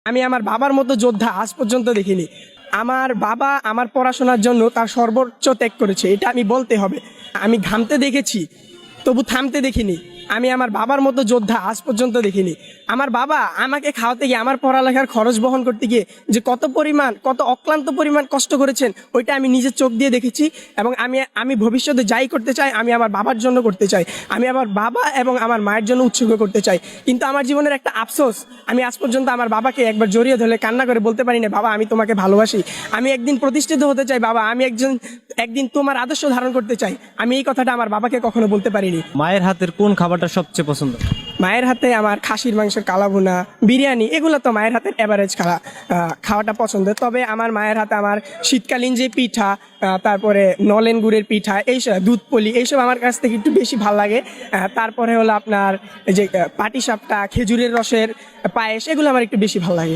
আমি আমার বাবার মতো যোদ্ধা আজ পর্যন্ত দেখিনি। আমার বাবা আমার পড়াশোনার জন্য তার সর্বোচ্চ ত্যাগ করেছে, এটা আমি বলতে হবে। আমি ঘামতে দেখেছি, তবু থামতে দেখিনি। আমি আমার বাবার মতো যোদ্ধা আজ পর্যন্ত দেখিনি। আমার বাবা আমাকে খাওয়াতে গিয়ে, আমার পড়ালেখার খরচ বহন করতে গিয়ে যে কত অক্লান্ত পরিমাণ কষ্ট করেছেন, ওইটা আমি নিজের চোখ দিয়ে দেখেছি। এবং আমি ভবিষ্যতে যাই করতে চাই, আমি আমার বাবার জন্য করতে চাই। আমি আমার বাবা এবং আমার মায়ের জন্য উৎসর্গ করতে চাই। কিন্তু আমার জীবনের একটা আফসোস, আমি আজ পর্যন্ত আমার বাবাকে একবার জড়িয়ে ধরে কান্না করে বলতে পারি না, বাবা আমি তোমাকে ভালোবাসি, আমি একদিন প্রতিষ্ঠিত হতে চাই, বাবা আমি একদিন তোমার আদর্শ ধারণ করতে চাই। আমি এই কথাটা আমার বাবাকে কখনো বলতে পারিনি। মায়ের হাতের কোন খাবারটা সবচেয়ে পছন্দ? মায়ের হাতে আমার খাসির মাংসের কালাভুনা, বিরিয়ানি, এগুলো তো মায়ের হাতের এভারেজ খাওয়াটা পছন্দ। তবে আমার মায়ের হাতে আমার শীতকালীন যে পিঠা, তারপরে নলেন গুড়ের পিঠা, এইসব দুধ পলি, এইসব আমার কাছ থেকে একটু বেশি ভালো লাগে। তারপরে হলো আপনার এই যে পাটিসাপটা, খেজুরের রসের পায়েস, এগুলো আমার একটু বেশি ভালো লাগে।